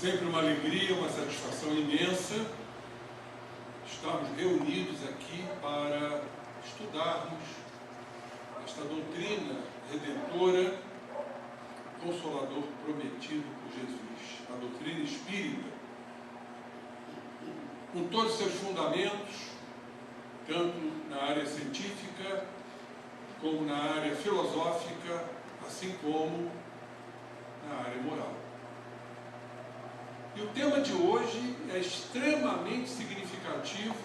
sempre uma alegria, uma satisfação imensa estarmos reunidos aqui para estudarmos esta doutrina redentora, consolador prometido por Jesus, a doutrina espírita, com todos os seus fundamentos, tanto na área científica, como na área filosófica, assim como na área moral. E o tema de hoje é extremamente significativo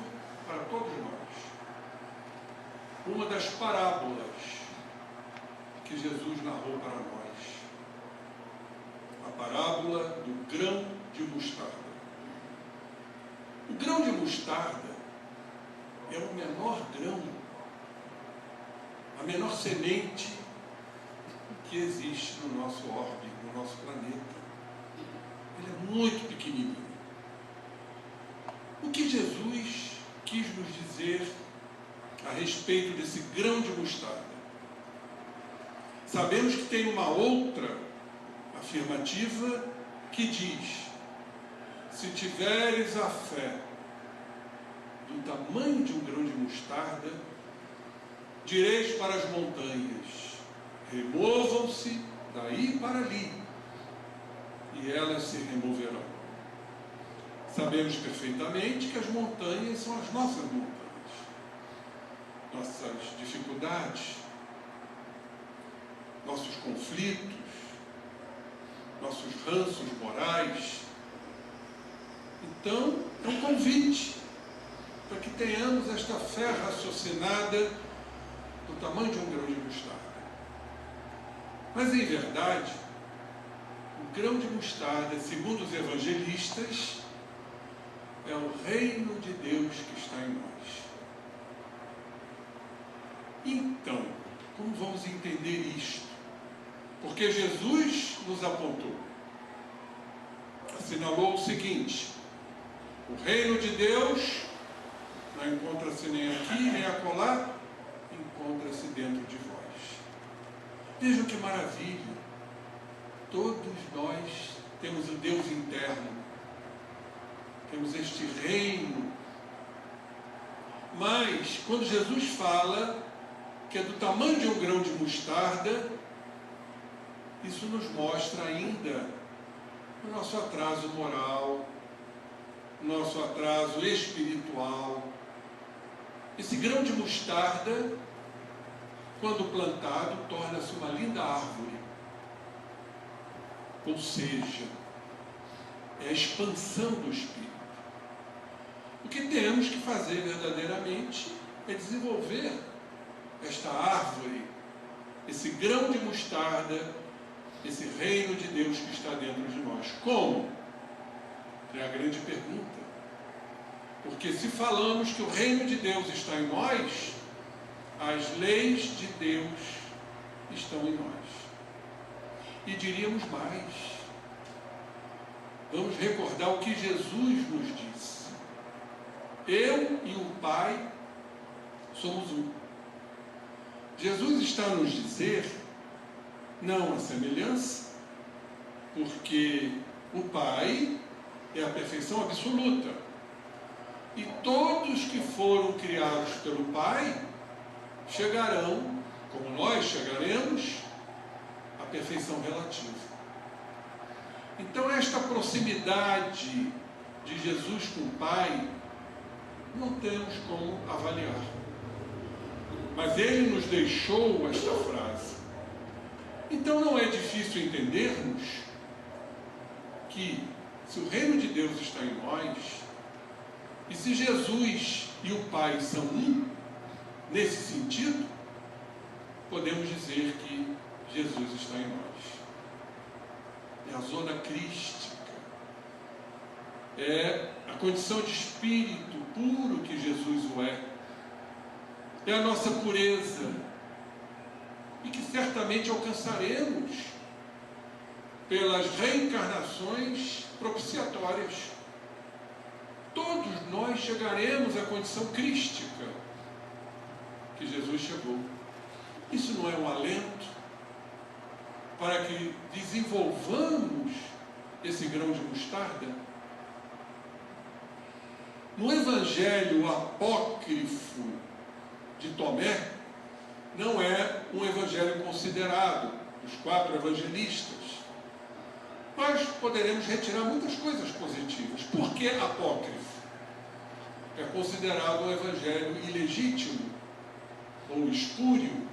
para todos nós. Uma das parábolas que Jesus narrou para nós. A parábola do grão de mostarda. O grão de mostarda é o menor grão, a menor semente que existe no nosso orbe, no nosso planeta. Ele é muito pequenininho. O que Jesus quis nos dizer a respeito desse grão de mostarda? Sabemos que tem uma outra afirmativa que diz: se tiveres a fé do tamanho de um grão de mostarda, direis para as montanhas: removam-se daí para ali, e elas se removerão. Sabemos perfeitamente que as montanhas são as nossas montanhas, nossas dificuldades, nossos conflitos, nossos ranços morais. Então, é um convite para que tenhamos esta fé raciocinada do tamanho de um grão de mostarda. Mas, em verdade, o grão de mostarda, segundo os evangelistas, é o reino de Deus que está em nós. Então, como vamos entender isto? Porque Jesus nos apontou, assinalou o seguinte: o reino de Deus não encontra-se nem aqui, nem acolá, encontra-se dentro de vós. Vejam que maravilha! Todos nós temos o Deus interno, temos este reino. Mas, quando Jesus fala que é do tamanho de um grão de mostarda, isso nos mostra ainda o nosso atraso moral, o nosso atraso espiritual. Esse grão de mostarda, quando plantado, torna-se uma linda árvore. Ou seja, é a expansão do Espírito. O que temos que fazer verdadeiramente é desenvolver esta árvore, esse grão de mostarda, esse reino de Deus que está dentro de nós. Como? É a grande pergunta. Porque se falamos que o reino de Deus está em nós, as leis de Deus estão em nós. E diríamos mais. Vamos recordar o que Jesus nos disse. Eu e o Pai somos um. Jesus está a nos dizer, não a semelhança, porque o Pai é a perfeição absoluta. E todos que foram criados pelo Pai chegarão, como nós chegaremos, à perfeição relativa. Então, esta proximidade de Jesus com o Pai, não temos como avaliar. Mas Ele nos deixou esta frase. Então, não é difícil entendermos que, se o reino de Deus está em nós, e se Jesus e o Pai são um, nesse sentido, podemos dizer que Jesus está em nós. É a zona crística, é a condição de espírito puro que Jesus o é a nossa pureza, e que certamente alcançaremos pelas reencarnações propiciatórias. Todos nós chegaremos à condição crística que Jesus chegou. Isso não é um alento para que desenvolvamos esse grão de mostarda? No evangelho apócrifo de Tomé, não é um evangelho considerado dos 4 evangelistas. Nós poderemos retirar muitas coisas positivas. Por que apócrifo? É considerado um evangelho ilegítimo ou espúrio.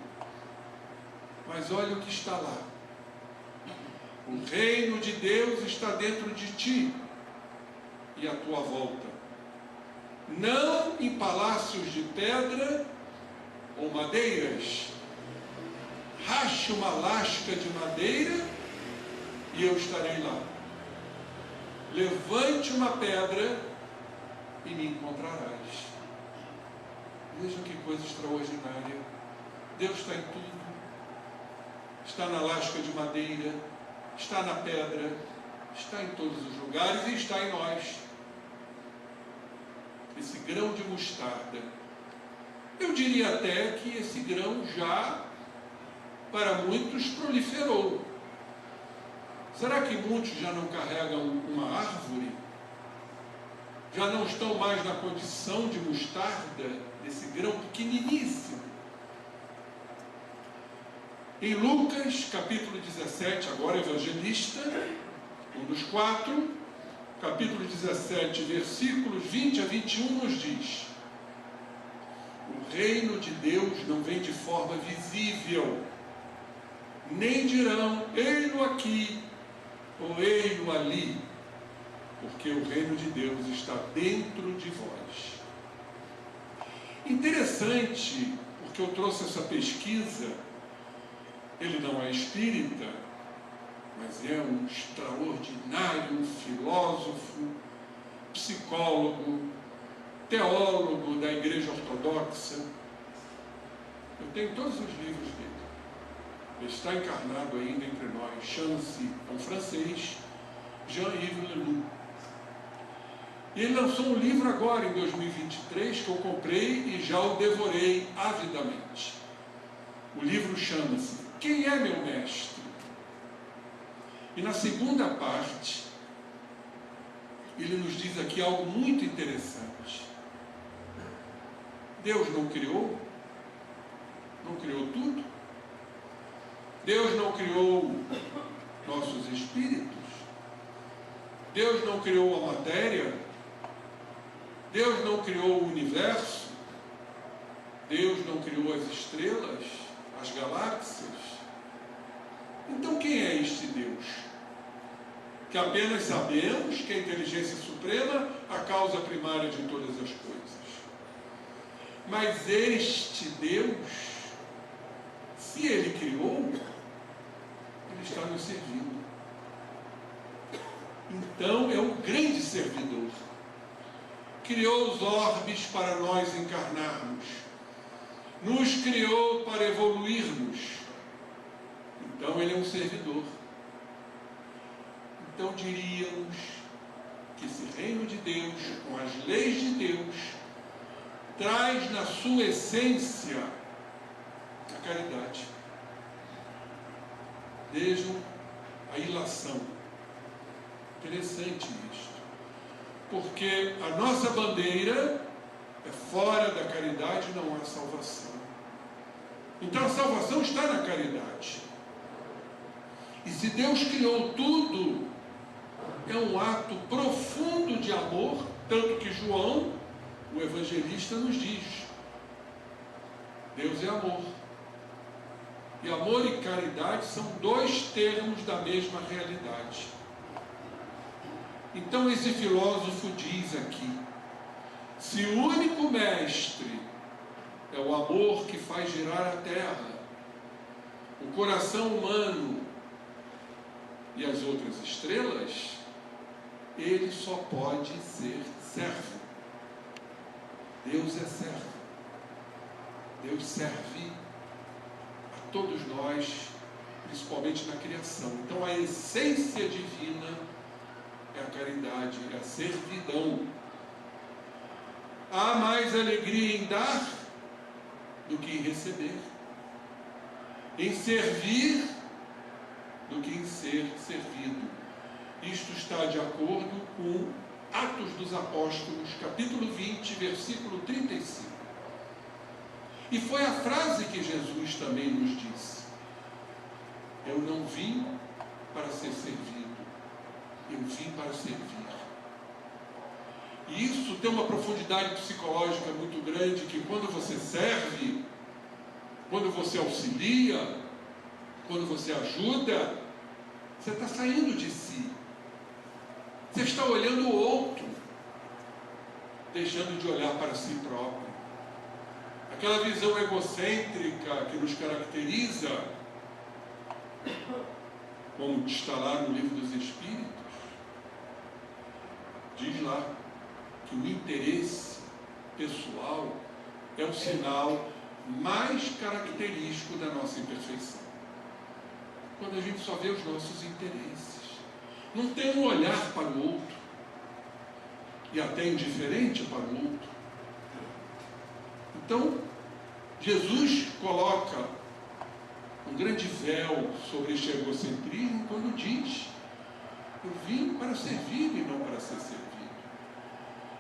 Mas olha o que está lá. O reino de Deus está dentro de ti e à tua volta. Não em palácios de pedra ou madeiras. Rache uma lasca de madeira e eu estarei lá. Levante uma pedra e me encontrarás. Vejam que coisa extraordinária. Deus está em tudo. Está na lasca de madeira, está na pedra, está em todos os lugares e está em nós. Esse grão de mostarda. Eu diria até que esse grão já, para muitos, proliferou. Será que muitos já não carregam uma árvore? Já não estão mais na condição de mostarda, desse grão pequeniníssimo? Em Lucas, capítulo 17, agora evangelista, um dos 4, capítulo 17, versículos 20 a 21, nos diz: o reino de Deus não vem de forma visível, nem dirão, ei-lo aqui, ou ei-lo ali, porque o reino de Deus está dentro de vós. Interessante, porque eu trouxe essa pesquisa. Ele não é espírita, mas é um extraordinário filósofo, psicólogo, teólogo da Igreja Ortodoxa. Eu tenho todos os livros dele. Ele está encarnado ainda entre nós. Chama-se, é um francês, Jean-Yves Leloup. E ele lançou um livro agora, em 2023, que eu comprei e já o devorei avidamente. O livro chama-se Quem é meu mestre? E na segunda parte, ele nos diz aqui algo muito interessante. Deus não criou? Não criou tudo? Deus não criou nossos espíritos? Deus não criou a matéria? Deus não criou o universo? Deus não criou as estrelas, as galáxias? Então quem é este Deus? Que apenas sabemos que a inteligência suprema é a causa primária de todas as coisas. Mas este Deus, se Ele criou, Ele está nos servindo. Então é um grande servidor. Criou os orbes para nós encarnarmos. Nos criou para evoluirmos. Então Ele é um servidor. Então diríamos que esse reino de Deus, com as leis de Deus, traz na sua essência a caridade. Vejam a ilação. Interessante isto. Porque a nossa bandeira é fora da caridade, não há salvação. Então a salvação está na caridade. E se Deus criou tudo, é um ato profundo de amor, tanto que João, o evangelista, nos diz: Deus é amor. E amor e caridade são dois termos da mesma realidade. Então esse filósofo diz aqui: se o único mestre é o amor que faz girar a terra, o coração humano e as outras estrelas, ele só pode ser servo. Deus é servo. Deus serve a todos nós, principalmente na criação. Então a essência divina é a caridade, é a servidão. Há mais alegria em dar do que em receber, em servir do que em ser servido. Isto está de acordo com Atos dos Apóstolos, capítulo 20, versículo 35. E foi a frase que Jesus também nos disse: eu não vim para ser servido, eu vim para servir. E isso tem uma profundidade psicológica muito grande, que quando você serve, quando você auxilia, quando você ajuda, você está saindo de si. Você está olhando o outro, deixando de olhar para si próprio. Aquela visão egocêntrica que nos caracteriza, como está lá no Livro dos Espíritos, diz lá que o interesse pessoal é o sinal mais característico da nossa imperfeição. Quando a gente só vê os nossos interesses, não tem um olhar para o outro, e até indiferente para o outro. Então, Jesus coloca um grande véu sobre este egocentrismo quando diz: eu vim para servir e não para ser servido.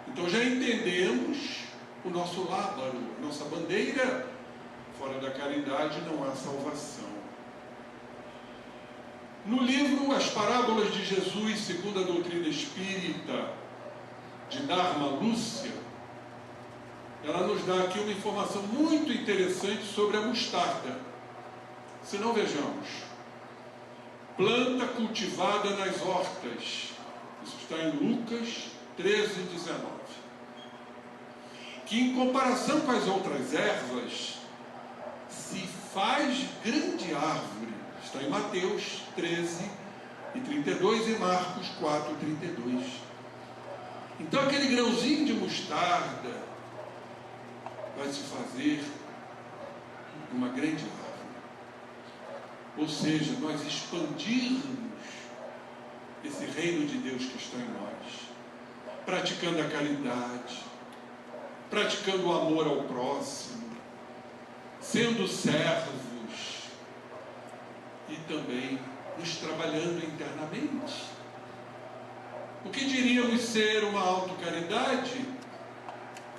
Então já entendemos o nosso lábaro, a nossa bandeira. Fora da caridade não há salvação. No livro As Parábolas de Jesus segundo a doutrina espírita, de Dharma Lúcia, ela nos dá aqui uma informação muito interessante sobre a mostarda. Se não, vejamos: planta cultivada nas hortas. Isso está em Lucas 13:19. Que em comparação com as outras ervas, se faz grande árvore. Está em Mateus 13:32 e Marcos 4:32. Então aquele grãozinho de mostarda vai se fazer uma grande árvore. Ou seja, nós expandirmos esse reino de Deus que está em nós, praticando a caridade, praticando o amor ao próximo, sendo servos e também nos trabalhando internamente. O que diríamos ser uma autocaridade?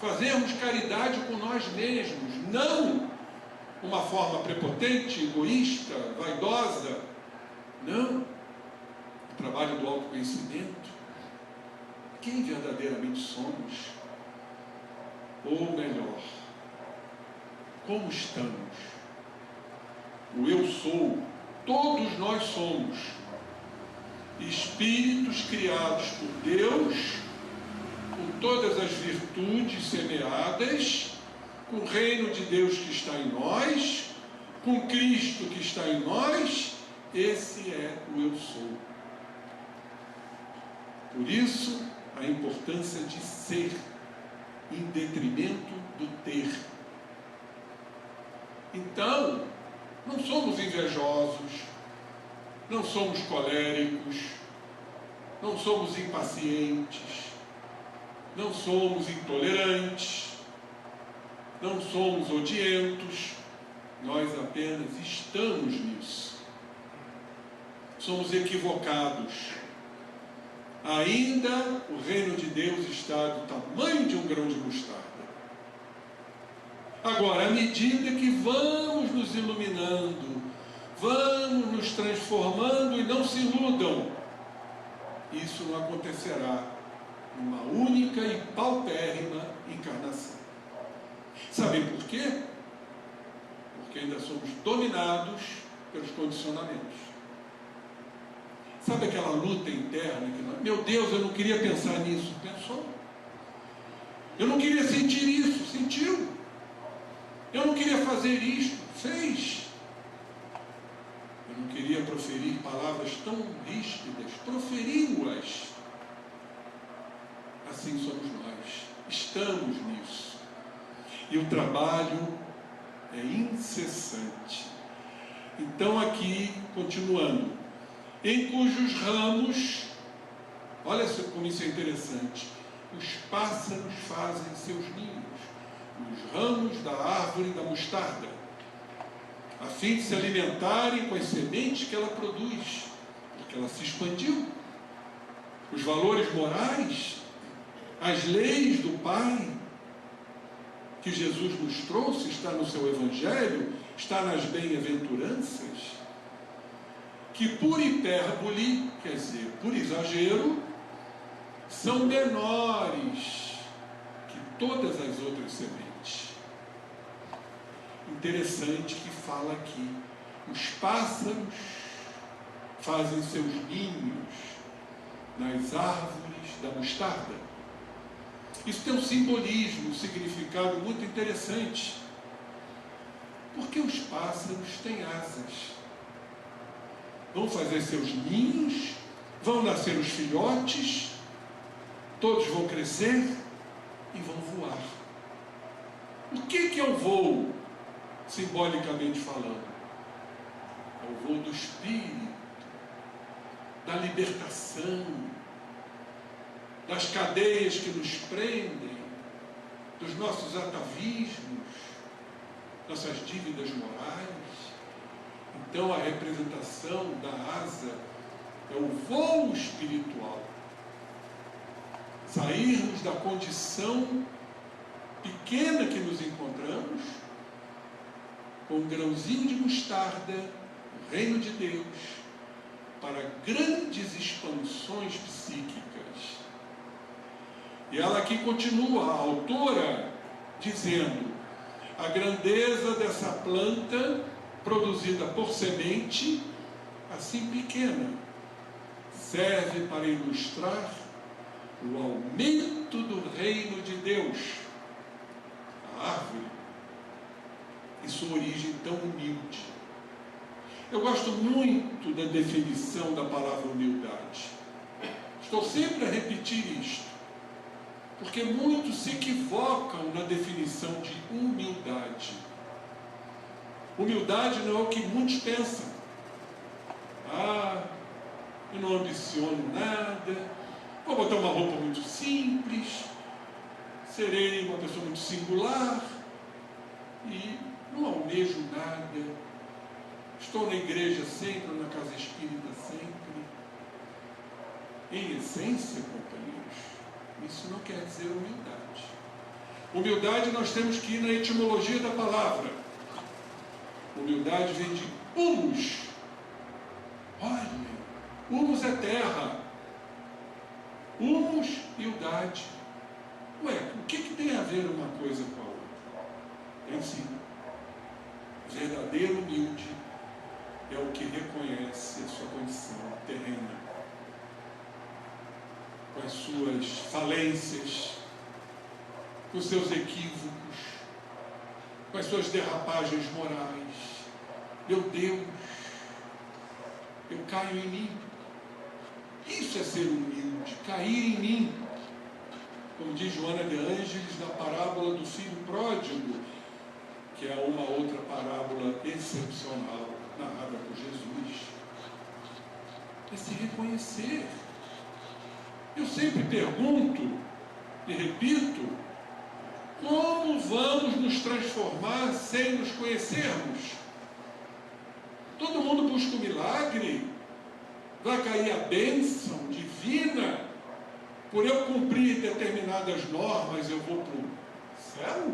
Fazermos caridade com nós mesmos, não uma forma prepotente, egoísta, vaidosa. Não. O trabalho do autoconhecimento. Quem verdadeiramente somos? Ou melhor, como estamos? O eu sou, todos nós somos espíritos criados por Deus, com todas as virtudes semeadas, com o reino de Deus que está em nós, com Cristo que está em nós. Esse é o eu sou. Por isso, a importância de ser, em detrimento do ter. Então, não somos invejosos, não somos coléricos, não somos impacientes, não somos intolerantes, não somos odientos. Nós apenas estamos nisso. Somos equivocados. Ainda o reino de Deus está do tamanho de um grão de mostarda. Agora, à medida que vamos nos iluminando, vamos nos transformando, e não se iludam, isso não acontecerá numa única e paupérrima encarnação. Sabem por quê? Porque ainda somos dominados pelos condicionamentos. Sabe aquela luta interna que nós, meu Deus, eu não queria pensar nisso. Pensou. Eu não queria sentir isso. Sentiu. Eu não queria fazer isto. Fez. Eu não queria proferir palavras tão ríspidas. Proferiu-as. Assim somos nós. Estamos nisso. E o trabalho é incessante. Então aqui, continuando, em cujos ramos, olha como isso é interessante, os pássaros fazem seus ninhos, nos ramos da árvore da mostarda, a fim de se alimentarem com as sementes que ela produz, porque ela se expandiu. Os valores morais, as leis do Pai, que Jesus nos trouxe, está no seu Evangelho, está nas bem-aventuranças, que por hipérbole, quer dizer, por exagero, são menores que todas as outras sementes. Interessante que fala aqui, os pássaros fazem seus ninhos nas árvores da mostarda. Isso tem um simbolismo, um significado muito interessante. Porque os pássaros têm asas. Vão fazer seus ninhos, vão nascer os filhotes, todos vão crescer e vão voar. O que é o voo, simbolicamente falando? É o voo do espírito, da libertação, das cadeias que nos prendem, dos nossos atavismos, nossas dívidas morais. Então a representação da asa é o voo espiritual. Sairmos da condição pequena que nos encontramos, com um grãozinho de mostarda, o reino de Deus, para grandes expansões psíquicas. E ela aqui continua, a autora, dizendo: a grandeza dessa planta, produzida por semente, assim pequena, serve para ilustrar o aumento do reino de Deus. A árvore e sua origem tão humilde. Eu gosto muito da definição da palavra humildade. Estou sempre a repetir isto, porque muitos se equivocam na definição de humildade. Humildade não é o que muitos pensam. Eu não ambiciono nada, vou botar uma roupa muito simples, serei uma pessoa muito singular e não almejo nada. Estou na igreja sempre, na casa espírita sempre. Em essência, companheiros, isso não quer dizer humildade. Humildade nós temos que ir na etimologia da palavra. Humildade vem de humus. Olha, humus é terra. Humus e humildade. Ué, o que tem a ver uma coisa com a outra? Tem sim. Verdadeiro humilde é o que reconhece a sua condição terrena, com as suas falências, com os seus equívocos, com as suas derrapagens morais. Meu Deus, eu caio em mim. Isso é ser humilde, cair em mim. Como diz Joana de Ângeles na parábola do filho pródigo, que é uma outra parábola excepcional, narrada por Jesus. É se reconhecer. Eu sempre pergunto e repito, como vamos nos transformar sem nos conhecermos? Todo mundo busca um milagre, vai cair a bênção divina, por eu cumprir determinadas normas eu vou para o céu?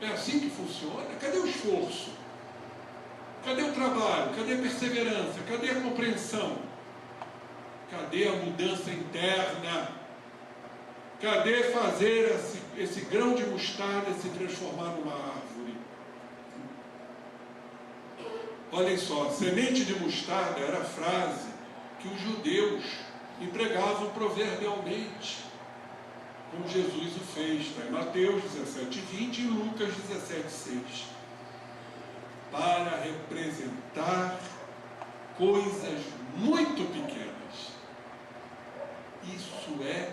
É assim que funciona? Cadê o esforço? Cadê o trabalho? Cadê a perseverança? Cadê a compreensão? Cadê a mudança interna? Cadê fazer esse grão de mostarda se transformar numa árvore? Olhem só, semente de mostarda era a frase que os judeus empregavam proverbialmente, como Jesus o fez, está em Mateus 17:20 e Lucas 17:6, para representar coisas muito pequenas. Isso é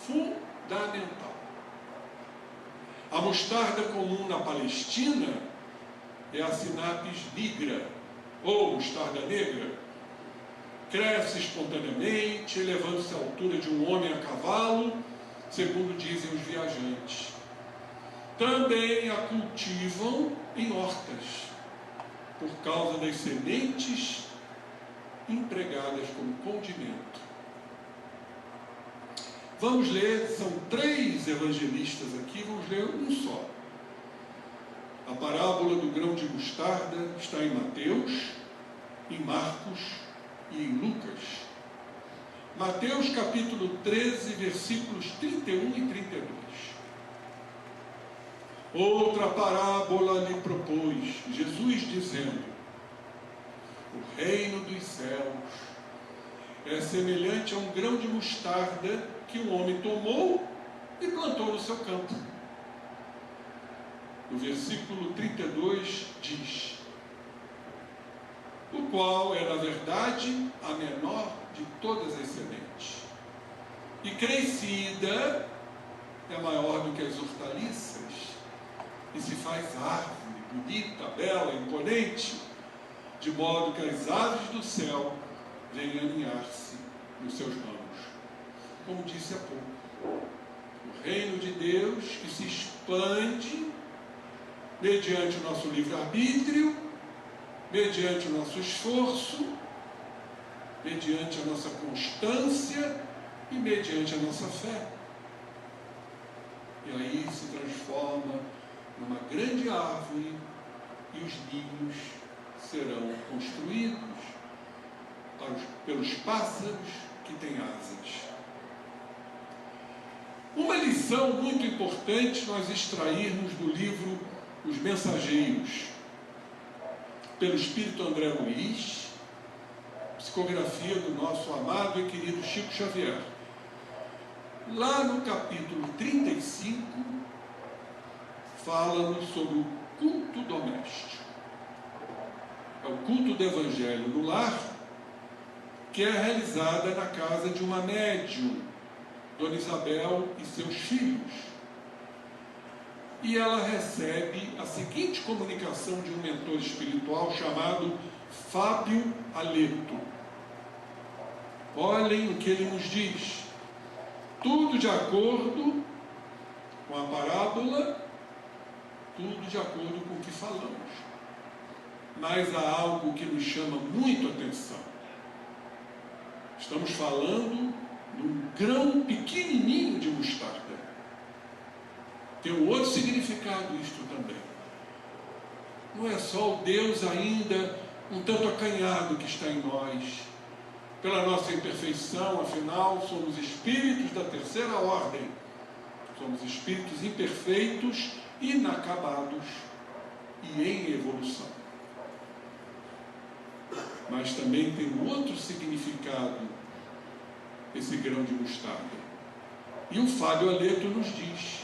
fundamental. A mostarda comum na Palestina é a Sinapis nigra, ou mostarda negra. Cresce espontaneamente, elevando-se à altura de um homem a cavalo, segundo dizem os viajantes. Também a cultivam em hortas, por causa das sementes empregadas como condimento. Vamos ler, são 3 evangelistas aqui, vamos ler um só. A parábola do grão de mostarda está em Mateus, em Marcos e em Lucas. Mateus capítulo 13, versículos 31 e 32. Outra parábola lhe propôs, Jesus dizendo: o reino dos céus é semelhante a um grão de mostarda que um homem tomou e plantou no seu campo. No versículo 32 diz: o qual é, na verdade, a menor de todas as sementes, e crescida é maior do que as hortaliças, e se faz árvore bonita, bela, imponente, de modo que as aves do céu venham aninhar-se nos seus ramos. Como disse há pouco, o reino de Deus que se expande mediante o nosso livre-arbítrio, mediante o nosso esforço, mediante a nossa constância e mediante a nossa fé. E aí se transforma numa grande árvore e os ninhos serão construídos pelos pássaros que têm asas. Uma lição muito importante nós extrairmos do livro Os Mensageiros, pelo Espírito André Luiz, psicografia do nosso amado e querido Chico Xavier. Lá no capítulo 35, fala-nos sobre o culto doméstico. É o culto do Evangelho no lar, que é realizada na casa de uma médium, Dona Isabel e seus filhos. E ela recebe a seguinte comunicação de um mentor espiritual chamado Fábio Aleto. Olhem o que ele nos diz. Tudo de acordo com a parábola, tudo de acordo com o que falamos. Mas há algo que nos chama muito a atenção. Estamos falando de um grão pequenininho de mostarda. Tem um outro significado isto também. Não é só o Deus ainda um tanto acanhado que está em nós, pela nossa imperfeição, afinal somos espíritos da terceira ordem, somos espíritos imperfeitos, inacabados e em evolução. Mas também tem um outro significado esse grão de mostarda. E o Fábio Aleto nos diz: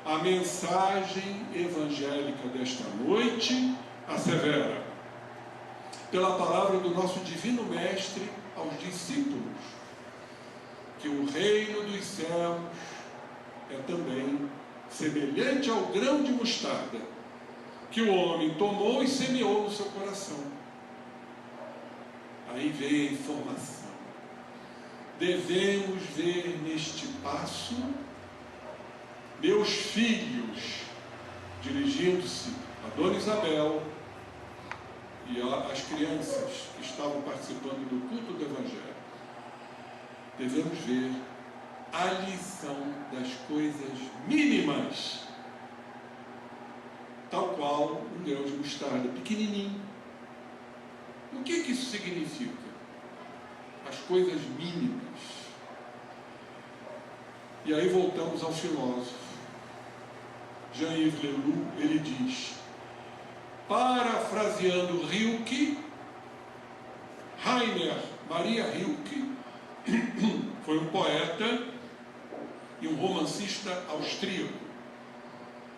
a mensagem evangélica desta noite assevera, pela palavra do nosso Divino Mestre aos discípulos, que o reino dos céus é também semelhante ao grão de mostarda que o homem tomou e semeou no seu coração. Aí vem a informação. Devemos ver neste passo meus filhos, dirigindo-se a Dona Isabel e às crianças que estavam participando do culto do Evangelho. Devemos ver a lição das coisas mínimas, tal qual um grão de mostarda pequenininho. O que isso significa? As coisas mínimas. E aí voltamos ao filósofo Jean-Yves Leroux. Ele diz, parafraseando Rilke, Rainer Maria Rilke foi um poeta e um romancista austríaco.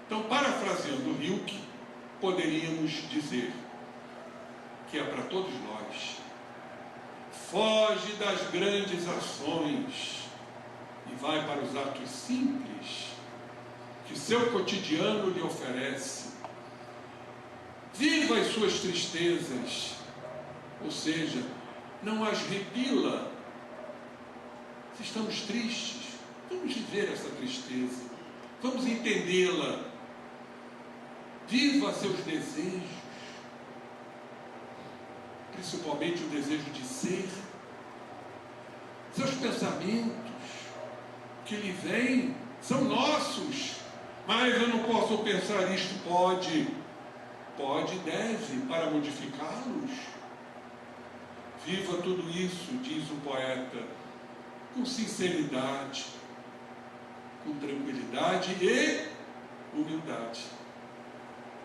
Então, parafraseando Rilke, poderíamos dizer que é para todos nós: foge das grandes ações e vai para os atos simples que seu cotidiano lhe oferece. Viva as suas tristezas, ou seja, não as repila. Se estamos tristes, vamos viver essa tristeza, vamos entendê-la. Viva seus desejos, principalmente o desejo de ser, seus pensamentos, que lhe vêm são nossos, mas eu não posso pensar isto. Pode e deve, para modificá-los. Viva tudo isso, diz o poeta, com sinceridade, com tranquilidade e humildade.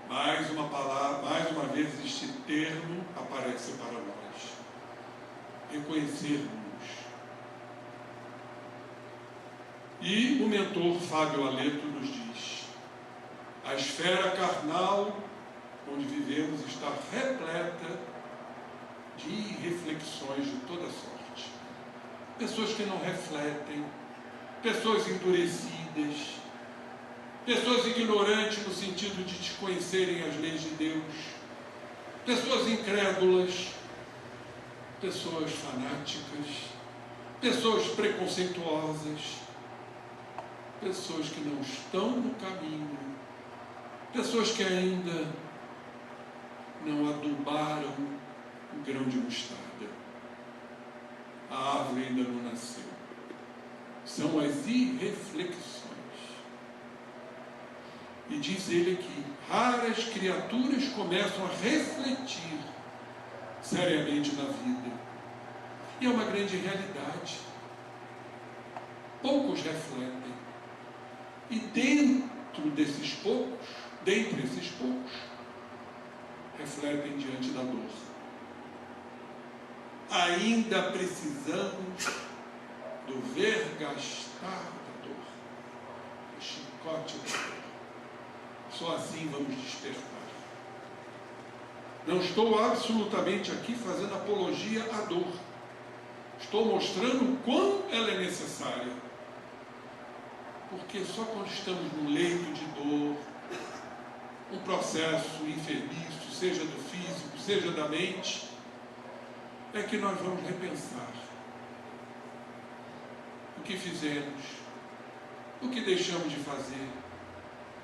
Mais uma palavra, mais uma vez este termo aparece para nós. Reconhecermos. E o mentor Fábio Aleto nos diz: a esfera carnal onde vivemos está repleta de reflexões de toda sorte. Pessoas que não refletem, pessoas endurecidas, pessoas ignorantes no sentido de desconhecerem as leis de Deus, pessoas incrédulas, pessoas fanáticas, pessoas preconceituosas, pessoas que não estão no caminho, pessoas que ainda não adubaram o grão de mostarda. A árvore ainda não nasceu. São as irreflexões. E diz ele aqui, raras criaturas começam a refletir seriamente na vida. E é uma grande realidade. Poucos refletem. E dentre esses poucos, refletem diante da dor. Ainda precisamos do vergastar da dor, do chicote da dor. Só assim vamos despertar. Não estou absolutamente aqui fazendo apologia à dor. Estou mostrando o quão ela é necessária. Porque só quando estamos num leito de dor, um processo enfermiço, seja do físico, seja da mente, é que nós vamos repensar o que fizemos, o que deixamos de fazer,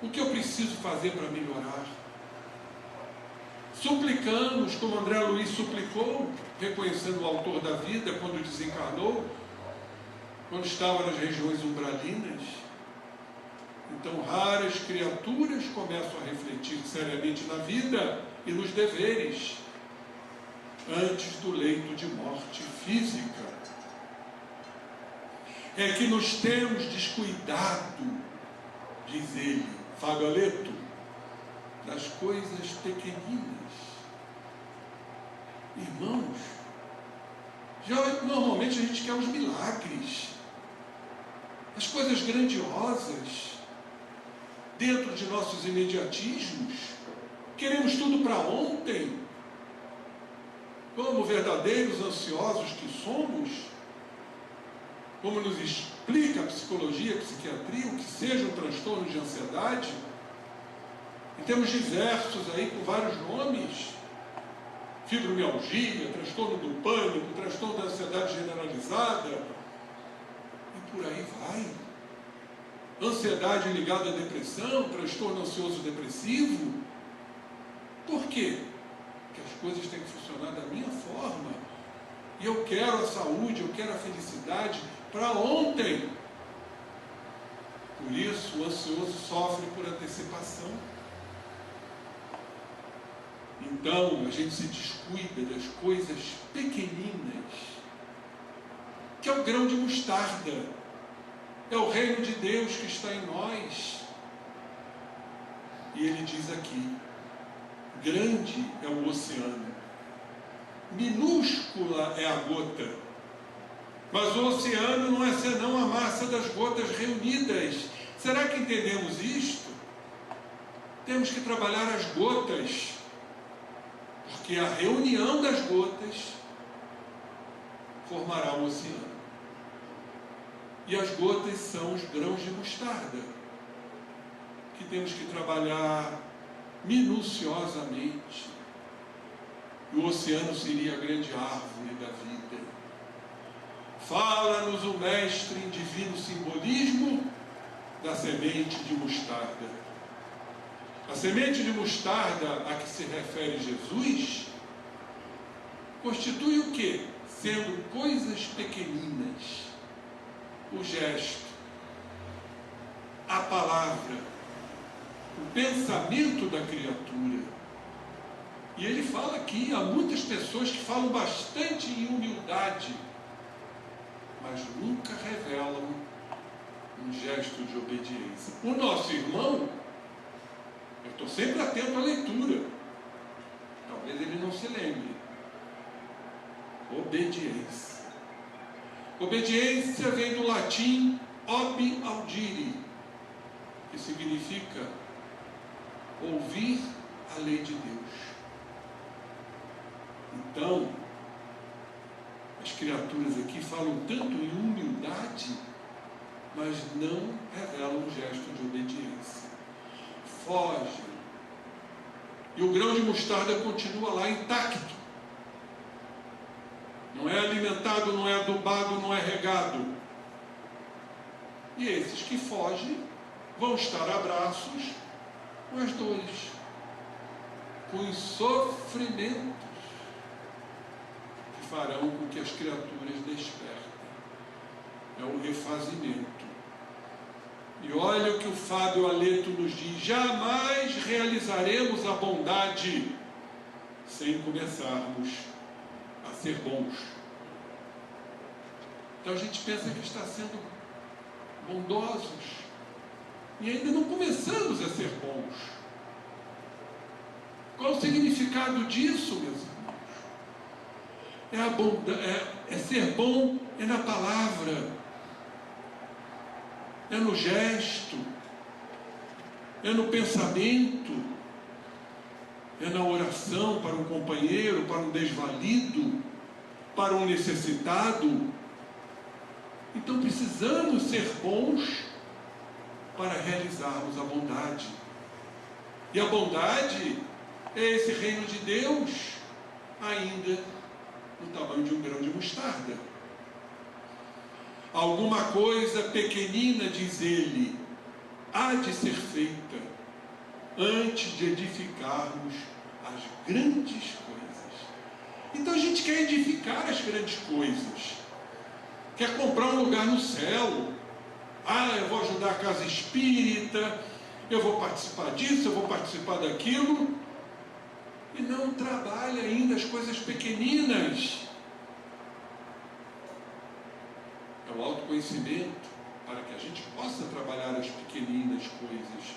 o que eu preciso fazer para melhorar. Suplicamos, como André Luiz suplicou, reconhecendo o autor da vida quando desencarnou, quando estava nas regiões umbralinas. Então, raras criaturas começam a refletir seriamente na vida e nos deveres antes do leito de morte física. É que nos temos descuidado, diz ele, Fábio Aleto, das coisas pequeninas. Irmãos, normalmente a gente quer os milagres, as coisas grandiosas, dentro de nossos imediatismos. Queremos tudo para ontem, como verdadeiros ansiosos que somos, como nos explica a psicologia, a psiquiatria, o que seja um transtorno de ansiedade. E temos diversos aí com vários nomes: fibromialgia, transtorno do pânico, transtorno da ansiedade generalizada, e por aí vai. Ansiedade ligada à depressão, transtorno ansioso depressivo. Por quê? Porque as coisas têm que funcionar da minha forma. E eu quero a saúde, eu quero a felicidade para ontem. Por isso, o ansioso sofre por antecipação. Então, a gente se descuida das coisas pequeninas, que é o grão de mostarda. É o reino de Deus que está em nós. E ele diz aqui, grande é o oceano, minúscula é a gota, mas o oceano não é senão a massa das gotas reunidas. Será que entendemos isto? Temos que trabalhar as gotas, porque a reunião das gotas formará o oceano. E as gotas são os grãos de mostarda, que temos que trabalhar minuciosamente. E o oceano seria a grande árvore da vida. Fala-nos o mestre em divino simbolismo da semente de mostarda. A semente de mostarda a que se refere Jesus constitui o quê? Sendo coisas pequeninas. O gesto, a palavra, o pensamento da criatura. E ele fala aqui, há muitas pessoas que falam bastante em humildade, mas nunca revelam um gesto de obediência. O nosso irmão, eu estou sempre atento à leitura, talvez ele não se lembre. Obediência. Obediência vem do latim ob audire, que significa ouvir a lei de Deus. Então, as criaturas aqui falam tanto em humildade, mas não revelam um gesto de obediência. Fogem. E o grão de mostarda continua lá intacto. Não é alimentado, não é adubado, não é regado. E esses que fogem vão estar a braços com as dores, com os sofrimentos que farão com que as criaturas despertem. É o refazimento. E olha o que o Fábio Aleto nos diz: jamais realizaremos a bondade sem começarmos a ser bons. Então a gente pensa que está sendo bondosos e ainda não começamos a ser bons. Qual o significado disso, meus irmãos? É ser bom, é na palavra, é no gesto, é no pensamento, é na oração para um companheiro, para um desvalido, para um necessitado. Então precisamos ser bons para realizarmos a bondade. E a bondade é esse reino de Deus, ainda no tamanho de um grão de mostarda. Alguma coisa pequenina, diz ele, há de ser feita antes de edificarmos as grandes coisas. Então a gente quer edificar as grandes coisas, quer comprar um lugar no céu. Eu vou ajudar a casa espírita, eu vou participar disso, eu vou participar daquilo, e não trabalha ainda as coisas pequeninas. É o autoconhecimento para que a gente possa trabalhar as pequeninas coisas.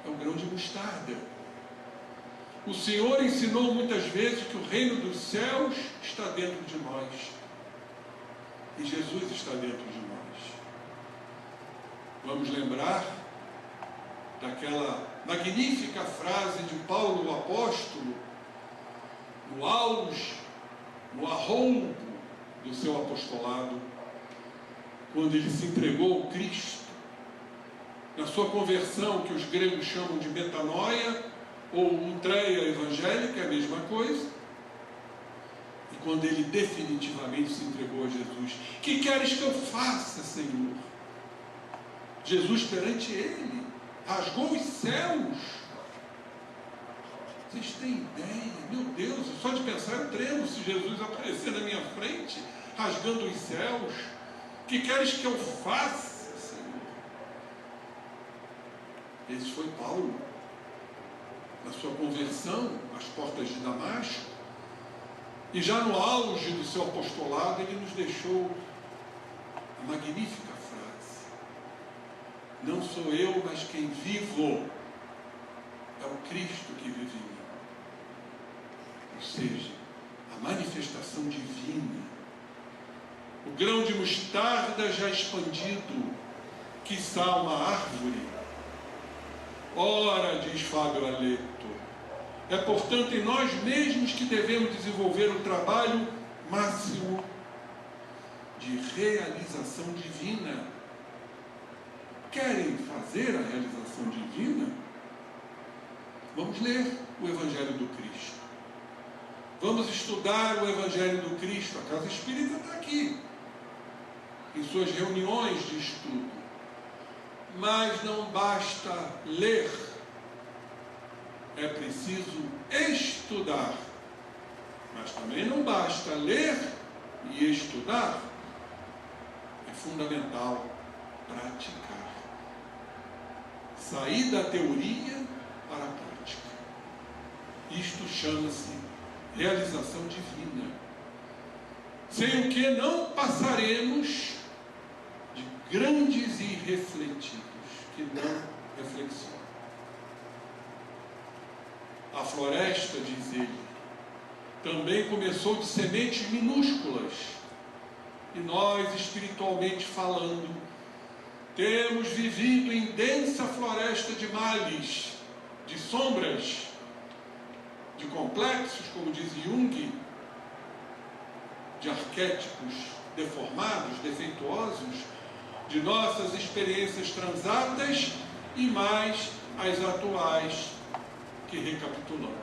É o grão de mostarda. O Senhor ensinou muitas vezes que o reino dos céus está dentro de nós. E Jesus está dentro de nós. Vamos lembrar daquela magnífica frase de Paulo, o apóstolo, no auge, no arroubo do seu apostolado, quando ele se entregou ao Cristo, na sua conversão, que os gregos chamam de metanoia, ou utreia evangélica, é a mesma coisa, e quando ele definitivamente se entregou a Jesus: que queres que eu faça, Senhor? Jesus, perante ele, rasgou os céus. Vocês têm ideia? Meu Deus, só de pensar eu tremo se Jesus aparecer na minha frente, rasgando os céus. Que queres que eu faça, Senhor? Esse foi Paulo, na sua conversão, às portas de Damasco. E já no auge do seu apostolado, ele nos deixou a magnífica frase: não sou eu, mas quem vivo é o Cristo que vive em mim. Ou seja, a manifestação divina. O grão de mostarda já expandido, quiçá uma árvore. Ora, diz Fábio Aleto, é portanto em nós mesmos que devemos desenvolver o trabalho máximo de realização divina. Querem fazer a realização divina? Vamos ler o Evangelho do Cristo. Vamos estudar o Evangelho do Cristo. A Casa Espírita está aqui, em suas reuniões de estudo. Mas não basta ler, é preciso estudar. Mas também não basta ler e estudar, é fundamental praticar. Sair da teoria para a prática. Isto chama-se realização divina. Sem o que não passaremos de grandes irrefletidos, que não reflexionam. A floresta, diz ele, também começou de sementes minúsculas. E nós, espiritualmente falando, temos vivido em densa floresta de males, de sombras, de complexos, como diz Jung, de arquétipos deformados, defeituosos, de nossas experiências transatas e mais as atuais que recapitulamos.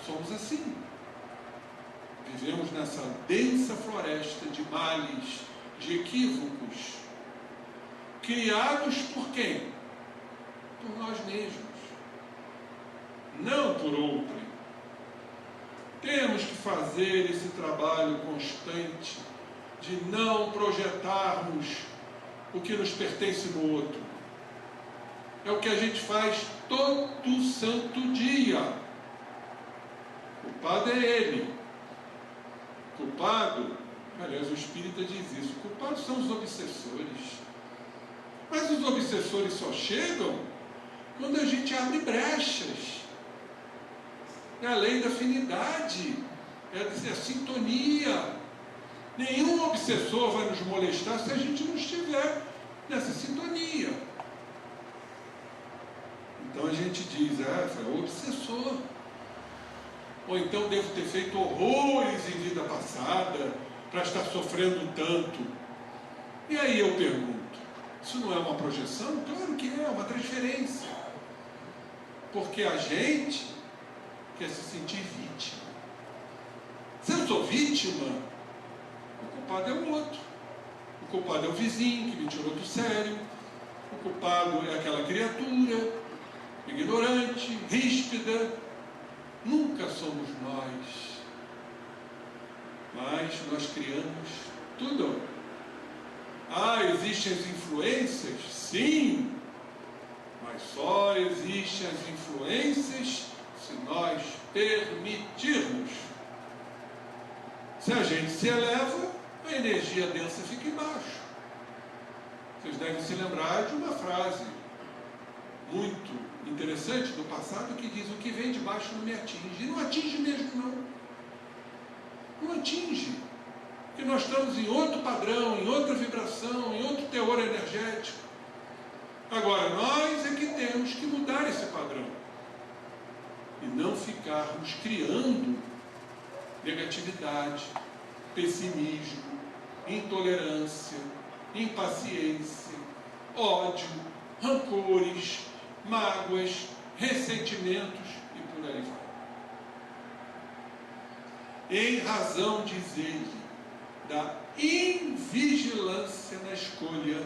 Somos assim. Vivemos nessa densa floresta de males, de equívocos, criados por quem? Por nós mesmos, não por outrem. Temos que fazer esse trabalho constante de não projetarmos o que nos pertence no outro. É o que a gente faz todo santo dia. O culpado é ele. Culpado, aliás, o Espírita diz isso, culpados são os obsessores. Mas os obsessores só chegam quando a gente abre brechas. É a lei da afinidade, é a sintonia. Nenhum obsessor vai nos molestar se a gente não estiver nessa sintonia. Então a gente diz, foi o obsessor. Ou então devo ter feito horrores em vida passada para estar sofrendo tanto. E aí eu pergunto, isso não é uma projeção? Claro que é uma transferência. Porque a gente quer se sentir vítima. Se eu sou vítima, o culpado é o outro. O culpado é o vizinho que me tirou do sério. O culpado é aquela criatura ignorante, ríspida. Nunca somos nós. Mas nós criamos tudo. Existem as influências? Sim. Mas só existem as influências se nós permitirmos. Se a gente se eleva, a energia densa fica embaixo. Vocês devem se lembrar de uma frase muito interessante do passado que diz: o que vem de baixo não me atinge. E não atinge mesmo, não. Não atinge. Porque nós estamos em outro padrão, em outra vibração, em outro teor energético. Agora, nós é que temos que mudar esse padrão. E não ficarmos criando negatividade, pessimismo, intolerância, impaciência, ódio, rancores, mágoas, ressentimentos e por aí vai. Em razão, diz ele, da invigilância na escolha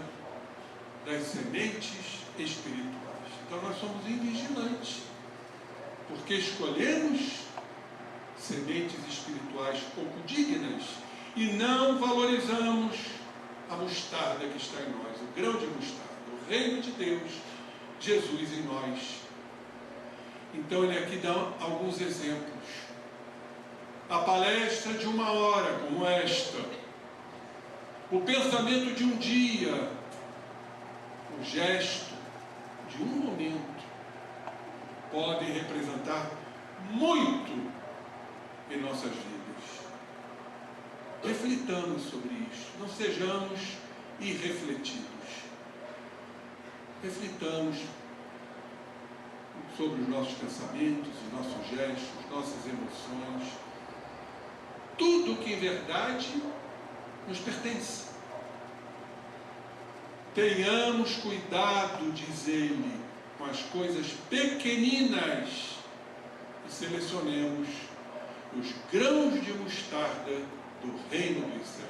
das sementes espirituais. Então nós somos invigilantes, porque escolhemos sementes espirituais pouco dignas e não valorizamos a mostarda que está em nós, o grão de mostarda, o reino de Deus, Jesus em nós. Então ele aqui dá alguns exemplos. A palestra de 1 hora, como esta, o pensamento de um dia, o gesto de um momento, podem representar muito em nossas vidas. Reflitamos sobre isso, não sejamos irrefletidos. Reflitamos sobre os nossos pensamentos, os nossos gestos, nossas emoções, tudo que em verdade nos pertence. Tenhamos cuidado, diz ele, com as coisas pequeninas e selecionemos os grãos de mostarda do reino dos céus.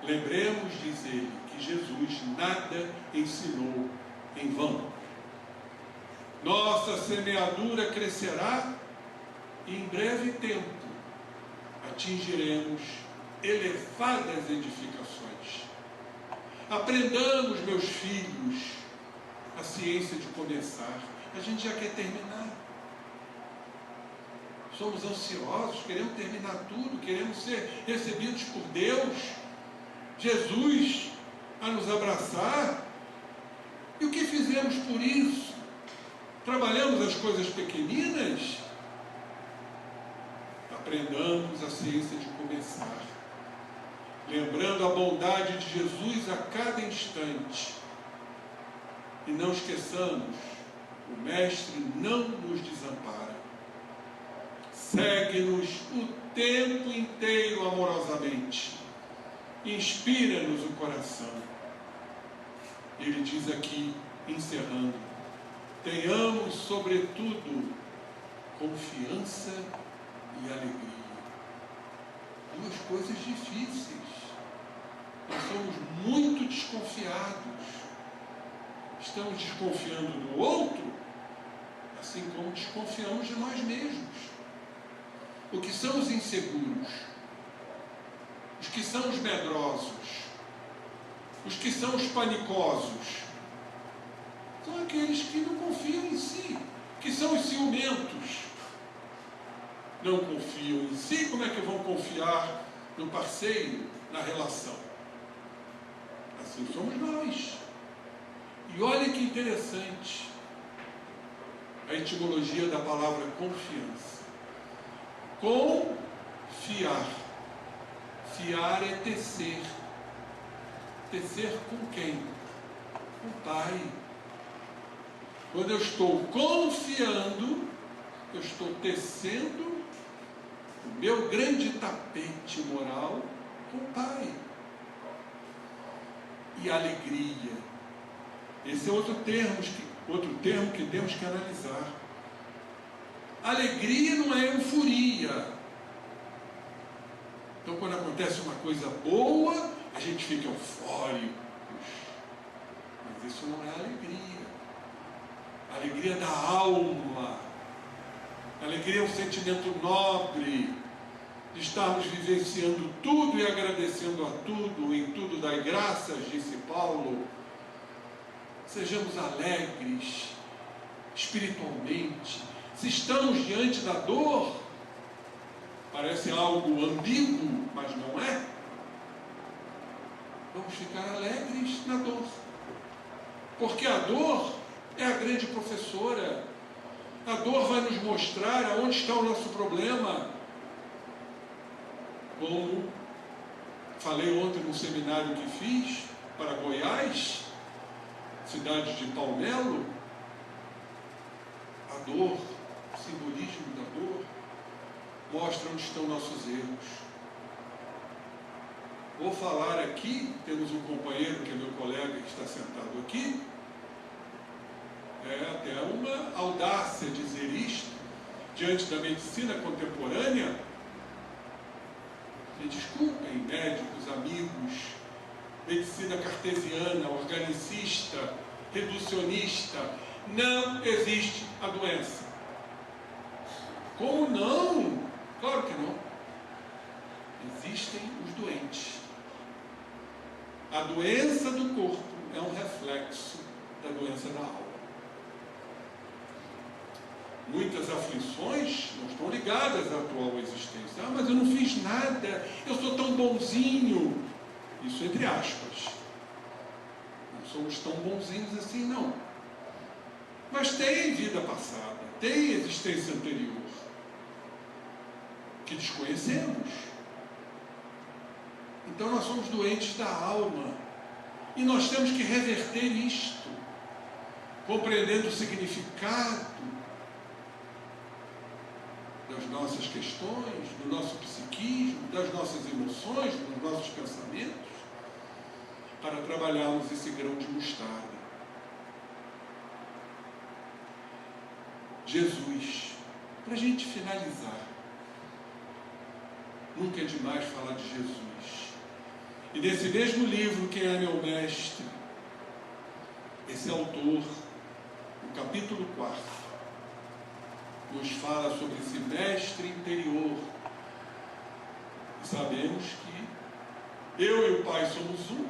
Lembremos, diz ele, que Jesus nada ensinou em vão. Nossa semeadura crescerá e em breve tempo atingiremos elevadas edificações. Aprendamos, meus filhos, a ciência de começar. A gente já quer terminar. Somos ansiosos, queremos terminar tudo, queremos ser recebidos por Deus, Jesus, a nos abraçar. E o que fizemos por isso? Trabalhamos as coisas pequeninas? Aprendamos a ciência de começar, lembrando a bondade de Jesus a cada instante. E não esqueçamos, o Mestre não nos desampara. Segue-nos o tempo inteiro amorosamente. Inspira-nos o coração. Ele diz aqui, encerrando: tenhamos, sobretudo, confiança e alegria. Duas coisas difíceis. Nós somos muito desconfiados. Estamos desconfiando do outro, assim como desconfiamos de nós mesmos. O que são os inseguros? Os que são os medrosos? Os que são os panicosos? São aqueles que não confiam em si, que são os ciumentos. Não confiam em si, como é que vão confiar no parceiro, na relação? Assim somos nós. E olha que interessante a etimologia da palavra confiança. Confiar. Fiar é tecer. Tecer com quem? Com o Pai. Quando eu estou confiando, eu estou tecendo o meu grande tapete moral com o Pai. E alegria. Esse é outro termo que temos que analisar. Alegria não é euforia. Então, quando acontece uma coisa boa, a gente fica eufórico. Mas isso não é alegria. A alegria da alma. A alegria é um sentimento nobre de estarmos vivenciando tudo e agradecendo a tudo, em tudo dai graças, disse Paulo. Sejamos alegres espiritualmente. Se estamos diante da dor, parece algo ambíguo, mas não é. Vamos ficar alegres na dor, porque a dor é a grande professora. A dor vai nos mostrar aonde está o nosso problema. Como falei ontem no seminário que fiz para Goiás, cidade de Palmelo, a dor, o simbolismo da dor, mostra onde estão nossos erros. Vou falar aqui, temos um companheiro que é meu colega que está sentado aqui, é até uma audácia dizer isto, diante da medicina contemporânea. Me desculpem, médicos, amigos, medicina cartesiana, organicista, reducionista, não existe a doença. Como não? Claro que não. Existem os doentes. A doença do corpo é um reflexo da doença da alma. Muitas aflições não estão ligadas à atual existência. Mas eu não fiz nada, eu sou tão bonzinho. Isso entre aspas. Não somos tão bonzinhos assim, não. Mas tem vida passada, tem existência anterior, que desconhecemos. Então nós somos doentes da alma. E nós temos que reverter isto, compreendendo o significado das nossas questões, do nosso psiquismo, das nossas emoções, dos nossos pensamentos, para trabalharmos esse grão de mostarda. Jesus, para a gente finalizar, nunca é demais falar de Jesus. E nesse mesmo livro, Quem é Meu Mestre, esse autor, no capítulo 4, nos fala sobre esse mestre interior. E sabemos que eu e o Pai somos um.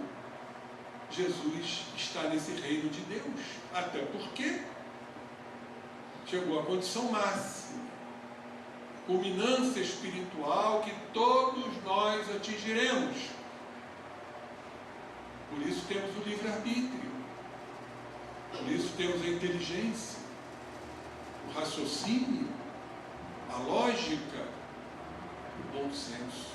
Jesus está nesse reino de Deus. Até porque chegou à condição máxima, culminância espiritual que todos nós atingiremos. Por isso temos o livre-arbítrio, por isso temos a inteligência, o raciocínio, a lógica, o bom senso.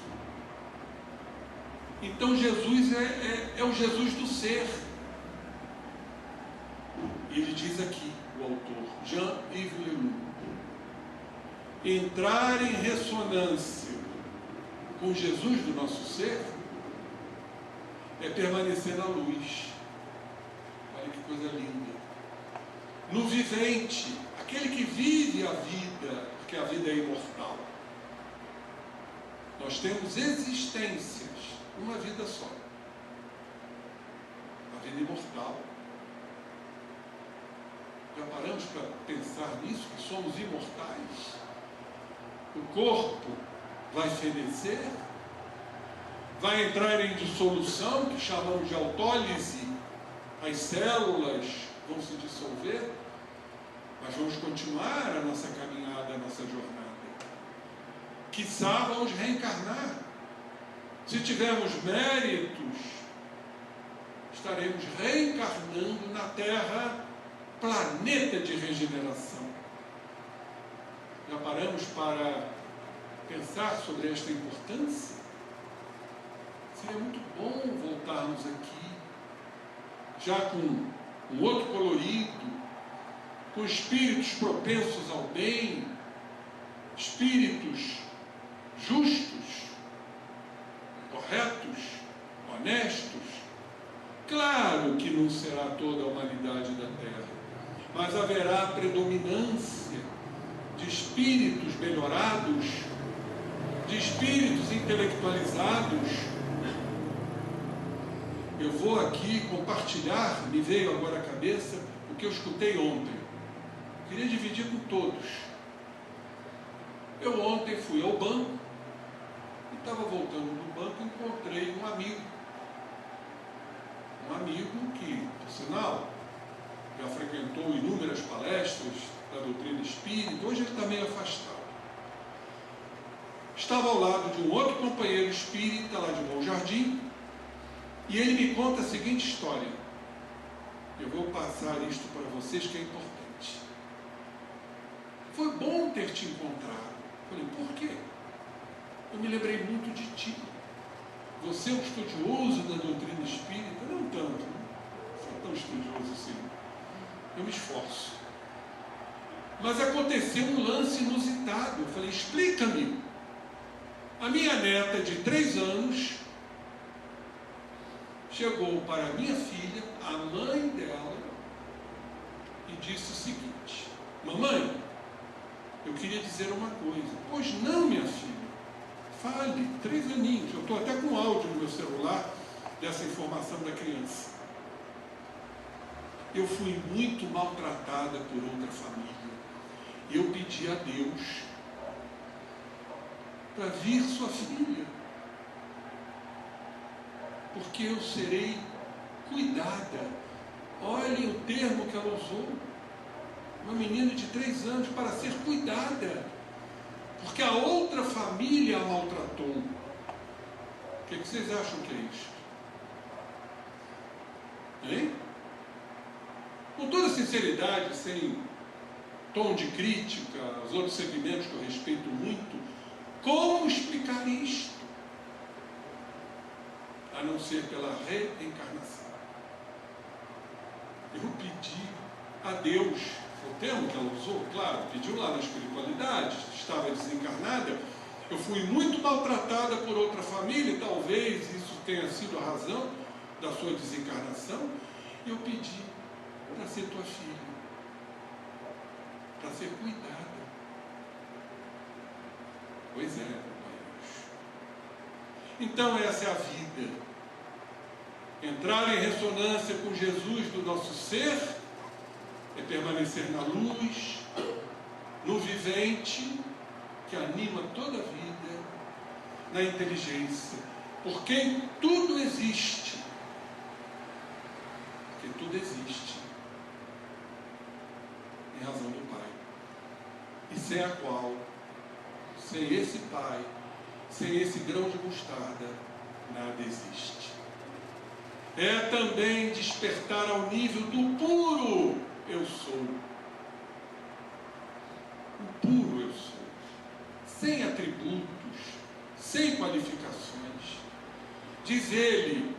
Então Jesus é o Jesus do ser. Ele diz aqui, o autor, Jean-Yves Leroux, entrar em ressonância com Jesus do nosso ser é permanecer na luz. Olha que coisa linda. No vivente, aquele que vive a vida, porque a vida é imortal. Nós temos existências, uma vida só. A vida imortal. Já paramos para pensar nisso, que somos imortais? O corpo vai fenecer, vai entrar em dissolução, que chamamos de autólise, as células vão se dissolver, mas vamos continuar a nossa caminhada, a nossa jornada. Quiçá vamos reencarnar. Se tivermos méritos, estaremos reencarnando na Terra, planeta de regeneração. Já paramos para pensar sobre esta importância? Seria muito bom voltarmos aqui, já com um outro colorido, com espíritos propensos ao bem, espíritos justos, corretos, honestos. Claro que não será toda a humanidade da Terra, mas haverá predominância de espíritos melhorados, de espíritos intelectualizados. Eu vou aqui compartilhar, me veio agora à cabeça, o que eu escutei ontem. Queria dividir com todos. Eu ontem fui ao banco, e estava voltando do banco e encontrei um amigo. Um amigo que, por sinal, já frequentou inúmeras palestras da doutrina espírita, hoje ele está meio afastado. Estava ao lado de um outro companheiro espírita lá de Bom Jardim, e ele me conta a seguinte história. Eu vou passar isto para vocês, que é importante. Foi bom ter te encontrado. Falei, por quê? Eu me lembrei muito de ti. Você é um estudioso da doutrina espírita? Não tanto, não sou tão estudioso assim. Eu me esforço. Mas aconteceu um lance inusitado. Eu falei, explica-me. A minha neta de 3 anos chegou para a minha filha, a mãe dela, e disse o seguinte: mamãe, eu queria dizer uma coisa. Pois não, minha filha. Fale, 3 aninhos. Eu estou até com áudio no meu celular dessa informação da criança. Eu fui muito maltratada por outra família. E eu pedi a Deus para vir sua filha, porque eu serei cuidada. Olhem o termo que ela usou. Uma menina de 3 anos para ser cuidada, porque a outra família a maltratou. O que vocês acham que é isso? Hein? Com toda sinceridade, sem tom de crítica aos outros segmentos que eu respeito muito, como explicar isto? A não ser pela reencarnação. Eu pedi a Deus, o termo que ela usou, claro, pediu lá na espiritualidade, estava desencarnada. Eu fui muito maltratada por outra família, e talvez isso tenha sido a razão da sua desencarnação. E eu pedi para ser tua filha, para ser cuidada. Pois é, companheiros. Então essa é a vida. Entrar em ressonância com Jesus do nosso ser é permanecer na luz, no vivente, que anima toda a vida, na inteligência, por quem tudo existe. tudo existe em razão do Pai. E sem a qual, sem esse Pai, sem esse grão de mostarda, nada existe. É também despertar ao nível do puro eu sou. O puro eu sou. Sem atributos, sem qualificações. Diz ele,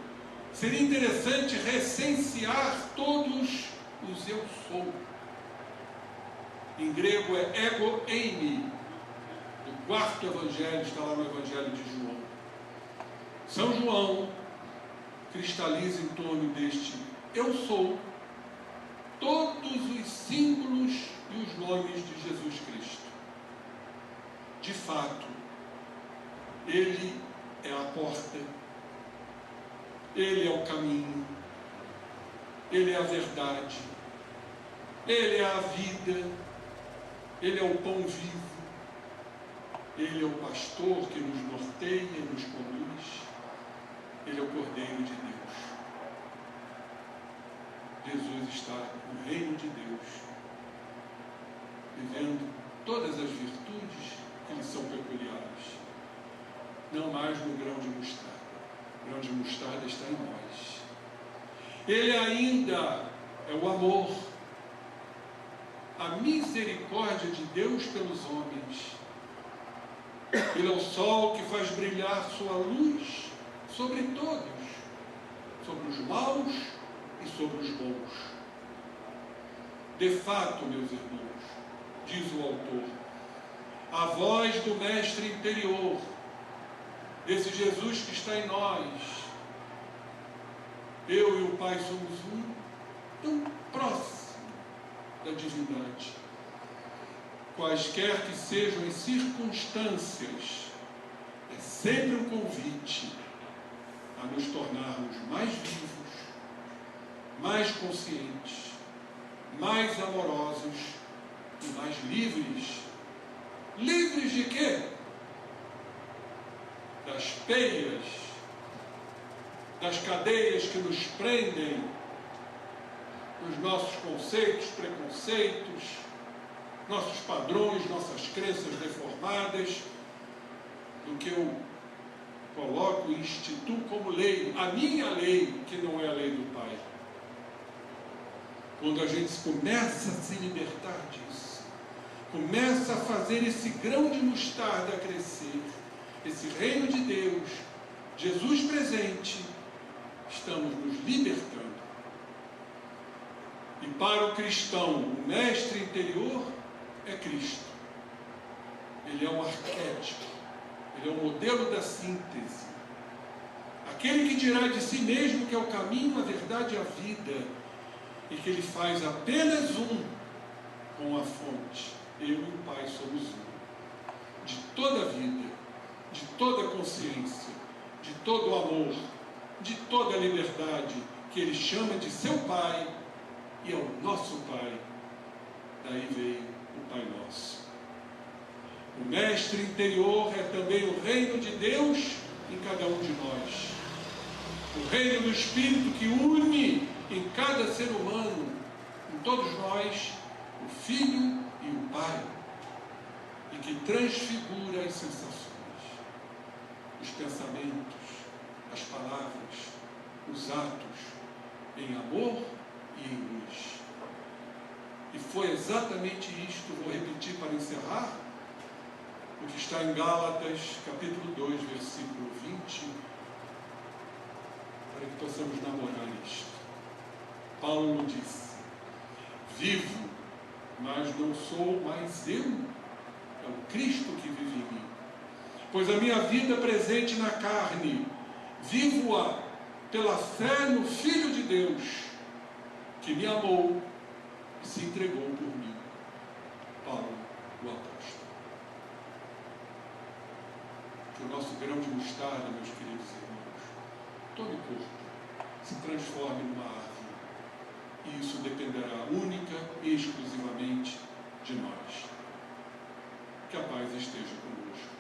seria interessante recensear todos os eu sou. Em grego é ego eimi. O 4º evangelho está lá no evangelho de João. São João cristaliza em torno deste eu sou todos os símbolos e os nomes de Jesus Cristo. De fato, ele é a porta, ele é o caminho, ele é a verdade, ele é a vida, ele é o pão vivo, ele é o pastor que nos norteia e nos conduz, ele é o Cordeiro de Deus. Jesus está no reino de Deus, vivendo todas as virtudes que lhe são peculiares, não mais no grão de mostarda. O grão de mostarda está em nós. Ele ainda é o amor, a misericórdia de Deus pelos homens. Ele é o sol que faz brilhar sua luz sobre todos, sobre os maus e sobre os bons. De fato, meus irmãos, diz o autor, a voz do Mestre interior, desse Jesus que está em nós, eu e o Pai somos um, tão próximo da divindade. Quaisquer que sejam as circunstâncias, é sempre um convite a nos tornarmos mais vivos, mais conscientes, mais amorosos e mais livres. Livres de quê? Das peias, das cadeias que nos prendem, dos nossos conceitos, preconceitos, nossos padrões, nossas crenças deformadas, do que eu coloco e instituo como lei, a minha lei, que não é a lei do Pai. Quando a gente começa a se libertar disso, começa a fazer esse grão de mostarda crescer, esse reino de Deus, Jesus presente, estamos nos libertando. E para o cristão, o mestre interior é Cristo. Ele é um arquétipo, ele é o modelo da síntese. Aquele que dirá de si mesmo que é o caminho, a verdade e a vida, e que ele faz apenas um com a fonte. Eu e o Pai somos um. De toda a vida, de toda a consciência, de todo o amor, de toda a liberdade, que ele chama de seu Pai e é o nosso Pai. Daí veio o Pai Nosso. O mestre interior é também o reino de Deus em cada um de nós. O reino do Espírito que une em cada ser humano, em todos nós, o Filho e o Pai, e que transfigura as sensações, os pensamentos, as palavras, os atos, em amor e em luz. E foi exatamente isto, vou repetir para encerrar, o que está em Gálatas, capítulo 2, versículo 20, para que possamos namorar isto. Paulo disse, vivo, mas não sou mais eu, é o Cristo que vive em mim. Pois a minha vida presente na carne, vivo-a pela fé no Filho de Deus, que me amou e se entregou por mim. Paulo, o apóstolo. Que o nosso grão de mostarda, meus queridos irmãos, todo o corpo se transforme numa árvore. E isso dependerá única e exclusivamente de nós. Que a paz esteja conosco.